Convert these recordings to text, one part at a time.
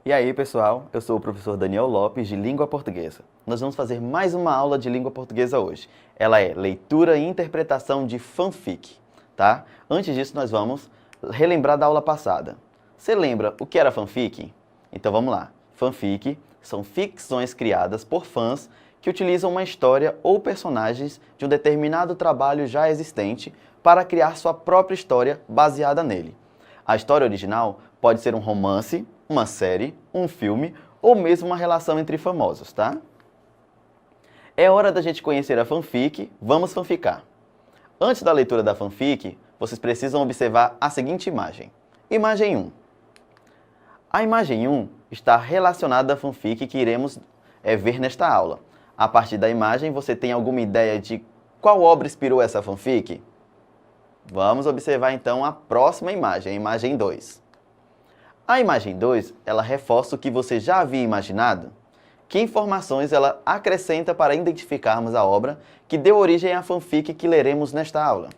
E aí, pessoal, eu sou o professor Daniel Lopes, de Língua Portuguesa. Nós vamos fazer mais uma aula de língua portuguesa hoje. Ela é leitura e interpretação de fanfic, tá? Antes disso, nós vamos relembrar da aula passada. Você lembra o que era fanfic? Então vamos lá. Fanfic são ficções criadas por fãs que utilizam uma história ou personagens de um determinado trabalho já existente para criar sua própria história baseada nele. A história original pode ser um romance, uma série, um filme ou mesmo uma relação entre famosos, tá? É hora da gente conhecer a fanfic, vamos fanficar. Antes da leitura da fanfic, vocês precisam observar a seguinte imagem. Imagem 1. A imagem 1 está relacionada à fanfic que iremos ver nesta aula. A partir da imagem, você tem alguma ideia de qual obra inspirou essa fanfic? Vamos observar então a próxima imagem, a imagem 2. A imagem 2, ela reforça o que você já havia imaginado? Que informações ela acrescenta para identificarmos a obra que deu origem à fanfic que leremos nesta aula?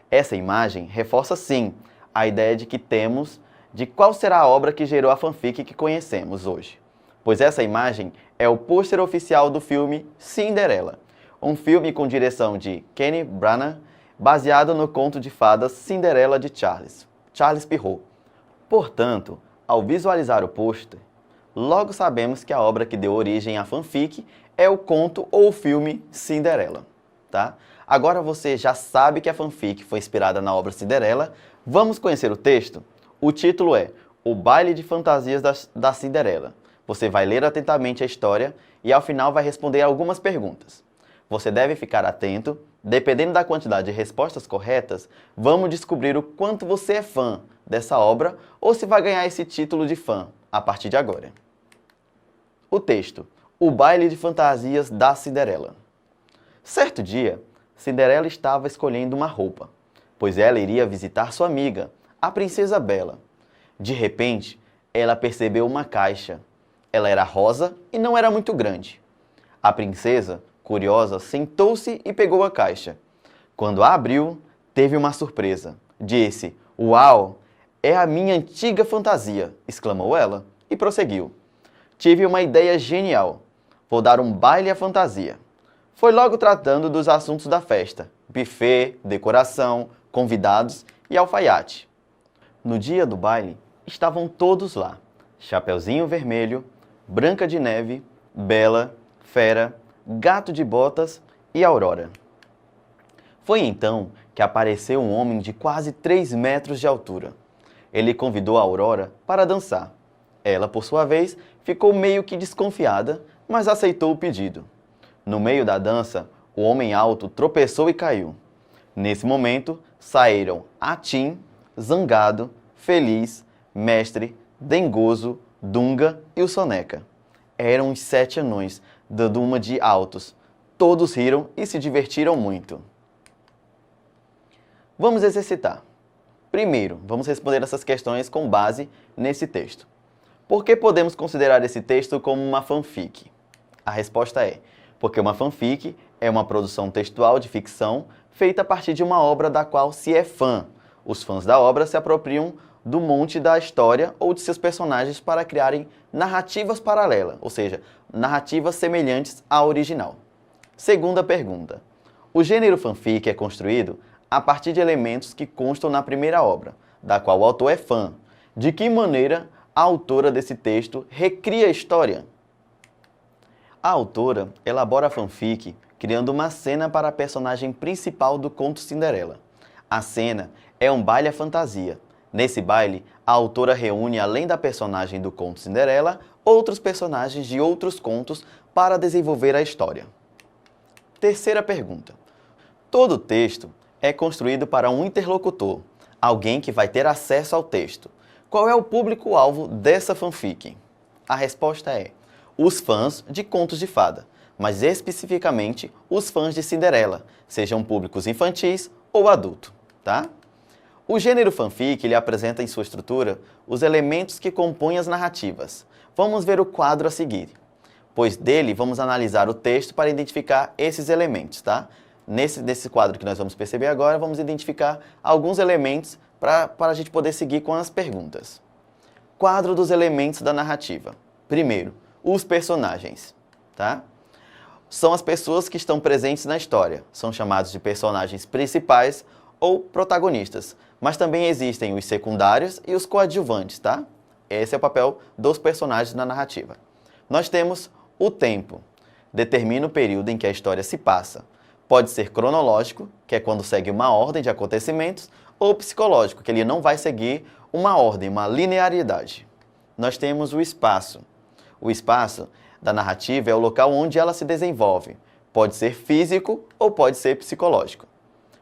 Essa imagem reforça sim a ideia de que temos de qual será a obra que gerou a fanfic que conhecemos hoje. Pois essa imagem é o pôster oficial do filme Cinderela, um filme com direção de Kenneth Branagh, baseado no conto de fadas Cinderela de Charles Perrault. Portanto, ao visualizar o pôster, logo sabemos que a obra que deu origem à fanfic é o conto ou o filme Cinderela, tá? Agora você já sabe que a fanfic foi inspirada na obra Cinderela, vamos conhecer o texto? O título é O Baile de Fantasias da Cinderela. Você vai ler atentamente a história e ao final vai responder algumas perguntas. Você deve ficar atento, dependendo da quantidade de respostas corretas, vamos descobrir o quanto você é fã dessa obra ou se vai ganhar esse título de fã a partir de agora. O texto: O Baile de Fantasias da Cinderela. Certo dia, Cinderela estava escolhendo uma roupa, pois ela iria visitar sua amiga, a Princesa Bela. De repente, ela percebeu uma caixa. Ela era rosa e não era muito grande. A princesa, curiosa, sentou-se e pegou a caixa. Quando a abriu, teve uma surpresa. Disse: "Uau! É a minha antiga fantasia!" exclamou ela e prosseguiu. "Tive uma ideia genial. Vou dar um baile à fantasia." Foi logo tratando dos assuntos da festa: buffet, decoração, convidados e alfaiate. No dia do baile, estavam todos lá: Chapeuzinho Vermelho, Branca de Neve, Bela, Fera, Gato de Botas e Aurora. Foi então que apareceu um homem de quase 3 metros de altura. Ele convidou a Aurora para dançar. Ela, por sua vez, ficou meio que desconfiada, mas aceitou o pedido. No meio da dança, o homem alto tropeçou e caiu. Nesse momento, saíram Atim, Zangado, Feliz, Mestre, Dengoso, Dunga e o Soneca. Eram os 7 anões, dando uma de altos. Todos riram e se divertiram muito. Vamos exercitar. Primeiro, vamos responder essas questões com base nesse texto. Por que podemos considerar esse texto como uma fanfic? A resposta é: porque uma fanfic é uma produção textual de ficção feita a partir de uma obra da qual se é fã. Os fãs da obra se apropriam do monte da história ou de seus personagens para criarem narrativas paralelas, ou seja, narrativas semelhantes à original. Segunda pergunta. O gênero fanfic é construído a partir de elementos que constam na primeira obra, da qual o autor é fã. De que maneira a autora desse texto recria a história? A autora elabora a fanfic criando uma cena para a personagem principal do conto Cinderela. A cena é um baile à fantasia. Nesse baile, a autora reúne, além da personagem do conto Cinderela, outros personagens de outros contos para desenvolver a história. Terceira pergunta. Todo texto é construído para um interlocutor, alguém que vai ter acesso ao texto. Qual é o público-alvo dessa fanfic? A resposta é: os fãs de contos de fada, mas especificamente os fãs de Cinderela, sejam públicos infantis ou adulto, tá? O gênero fanfic ele apresenta em sua estrutura os elementos que compõem as narrativas. Vamos ver o quadro a seguir, pois dele vamos analisar o texto para identificar esses elementos, tá? Nesse quadro que nós vamos perceber agora, vamos identificar alguns elementos para a gente poder seguir com as perguntas. Quadro dos elementos da narrativa. Primeiro, os personagens, tá? São as pessoas que estão presentes na história. São chamados de personagens principais ou protagonistas. Mas também existem os secundários e os coadjuvantes, tá? Esse é o papel dos personagens na narrativa. Nós temos o tempo. Determina o período em que a história se passa. Pode ser cronológico, que é quando segue uma ordem de acontecimentos, ou psicológico, que ele não vai seguir uma ordem, uma linearidade. Nós temos o espaço. O espaço da narrativa é o local onde ela se desenvolve. Pode ser físico ou pode ser psicológico.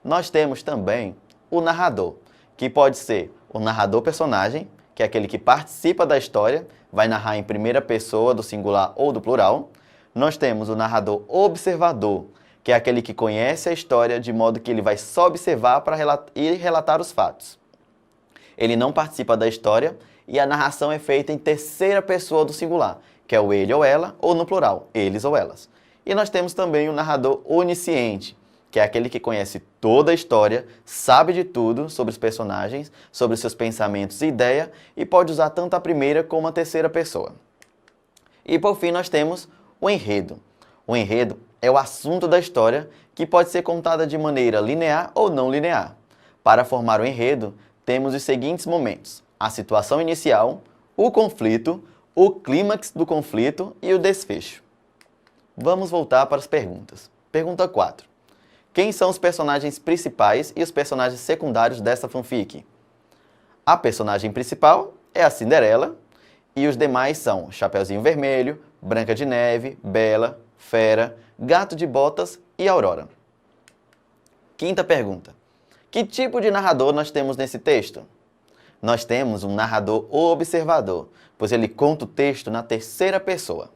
Nós temos também o narrador, que pode ser o narrador personagem, que é aquele que participa da história, vai narrar em primeira pessoa, do singular ou do plural. Nós temos o narrador observador, que é aquele que conhece a história de modo que ele vai só observar para relatar os fatos. Ele não participa da história e a narração é feita em terceira pessoa do singular, que é o ele ou ela, ou no plural, eles ou elas. E nós temos também o narrador onisciente, que é aquele que conhece toda a história, sabe de tudo sobre os personagens, sobre os seus pensamentos e ideia, e pode usar tanto a primeira como a terceira pessoa. E por fim nós temos o enredo. O enredo é o assunto da história que pode ser contada de maneira linear ou não linear. Para formar o enredo, temos os seguintes momentos: a situação inicial, o conflito, o clímax do conflito e o desfecho. Vamos voltar para as perguntas. Pergunta 4. Quem são os personagens principais e os personagens secundários dessa fanfic? A personagem principal é a Cinderela e os demais são Chapeuzinho Vermelho, Branca de Neve, Bela, Fera, Gato de Botas e Aurora. Quinta pergunta. Que tipo de narrador nós temos nesse texto? Nós temos um narrador observador, pois ele conta o texto na terceira pessoa.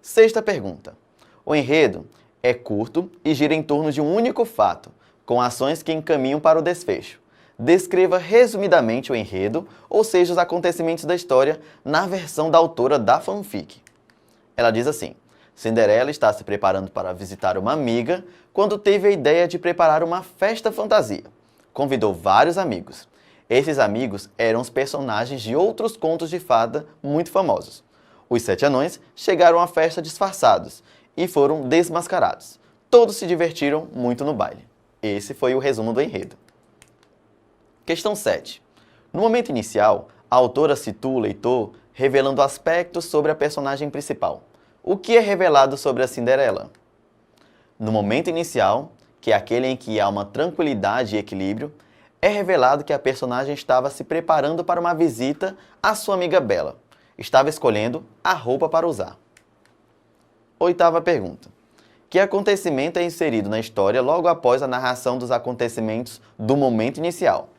Sexta pergunta. O enredo é curto e gira em torno de um único fato, com ações que encaminham para o desfecho. Descreva resumidamente o enredo, ou seja, os acontecimentos da história, na versão da autora da fanfic. Ela diz assim: Cinderela está se preparando para visitar uma amiga quando teve a ideia de preparar uma festa fantasia. Convidou vários amigos. Esses amigos eram os personagens de outros contos de fada muito famosos. Os 7 anões chegaram à festa disfarçados e foram desmascarados. Todos se divertiram muito no baile. Esse foi o resumo do enredo. Questão 7. No momento inicial, a autora situa o leitor revelando aspectos sobre a personagem principal. O que é revelado sobre a Cinderela? No momento inicial, que é aquele em que há uma tranquilidade e equilíbrio, é revelado que a personagem estava se preparando para uma visita à sua amiga Bela. Estava escolhendo a roupa para usar. Oitava pergunta. Que acontecimento é inserido na história logo após a narração dos acontecimentos do momento inicial?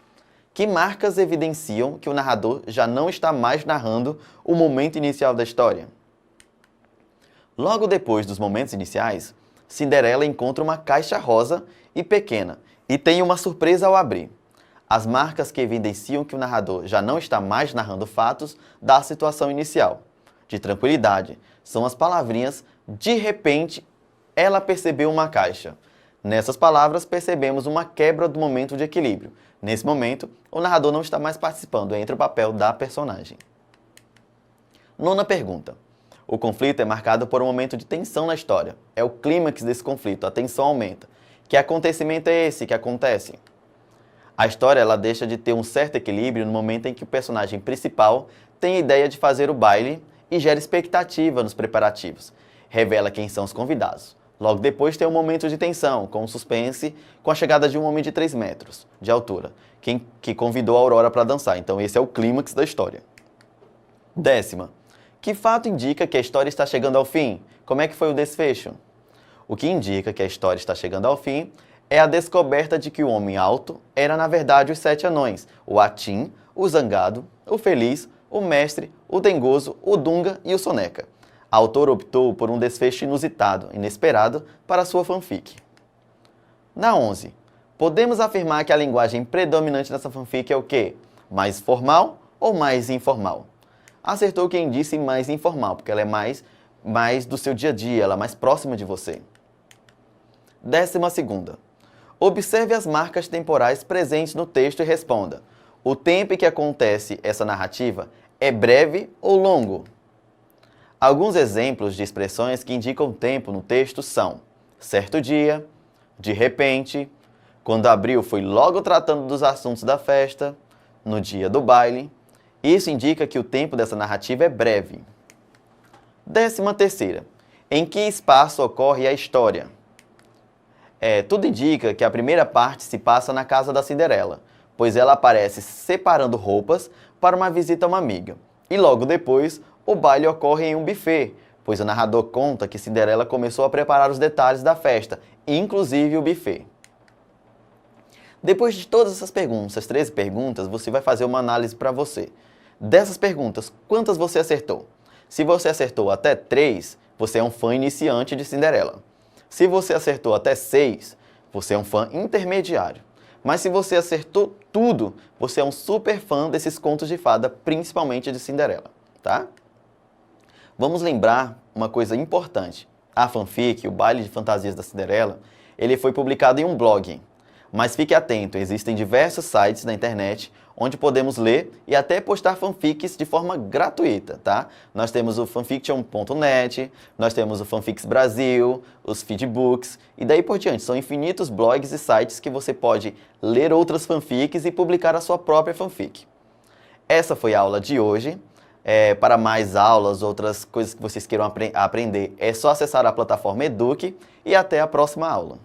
Que marcas evidenciam que o narrador já não está mais narrando o momento inicial da história? Logo depois dos momentos iniciais, Cinderela encontra uma caixa rosa e pequena e tem uma surpresa ao abrir. As marcas que evidenciam que o narrador já não está mais narrando fatos da situação inicial. De tranquilidade, são as palavrinhas "de repente, ela percebeu uma caixa". Nessas palavras, percebemos uma quebra do momento de equilíbrio. Nesse momento, o narrador não está mais participando, entra o papel da personagem. Nona pergunta. O conflito é marcado por um momento de tensão na história. É o clímax desse conflito, a tensão aumenta. Que acontecimento é esse que acontece? A história ela deixa de ter um certo equilíbrio no momento em que o personagem principal tem a ideia de fazer o baile e gera expectativa nos preparativos. Revela quem são os convidados. Logo depois tem um momento de tensão, com suspense, com a chegada de um homem de 3 metros de altura, que convidou a Aurora para dançar. Então esse é o clímax da história. 10ª. Que fato indica que a história está chegando ao fim? Como é que foi o desfecho? O que indica que a história está chegando ao fim é a descoberta de que o homem alto era na verdade os 7 anões, o Atim, o Zangado, o Feliz, o Mestre, o Dengoso, o Dunga e o Soneca. A autora optou por um desfecho inusitado, inesperado, para sua fanfic. Na 11. Podemos afirmar que a linguagem predominante dessa fanfic é o quê? Mais formal ou mais informal? Acertou quem disse mais informal, porque ela é mais do seu dia a dia, ela é mais próxima de você. 12ª. Observe as marcas temporais presentes no texto e responda: o tempo em que acontece essa narrativa é breve ou longo? Alguns exemplos de expressões que indicam tempo no texto são certo dia, de repente, quando abriu foi logo tratando dos assuntos da festa, no dia do baile. Isso indica que o tempo dessa narrativa é breve. 13ª. Em que espaço ocorre a história? Tudo indica que a primeira parte se passa na casa da Cinderela, pois ela aparece separando roupas para uma visita a uma amiga. E logo depois, o baile ocorre em um buffet, pois o narrador conta que Cinderela começou a preparar os detalhes da festa, inclusive o buffet. Depois de todas essas perguntas, essas 13 perguntas, você vai fazer uma análise para você. Dessas perguntas, quantas você acertou? Se você acertou até 3, você é um fã iniciante de Cinderela. Se você acertou até 6, você é um fã intermediário. Mas se você acertou tudo, você é um super fã desses contos de fada, principalmente de Cinderela, tá? Vamos lembrar uma coisa importante. A fanfic, o baile de fantasias da Cinderela, ele foi publicado em um blog. Mas fique atento, existem diversos sites na internet onde podemos ler e até postar fanfics de forma gratuita, tá? Nós temos o fanfiction.net, nós temos o Fanfics Brasil, os feedbooks e daí por diante. São infinitos blogs e sites que você pode ler outras fanfics e publicar a sua própria fanfic. Essa foi a aula de hoje. Para mais aulas, outras coisas que vocês queiram aprender, é só acessar a plataforma Eduque e até a próxima aula.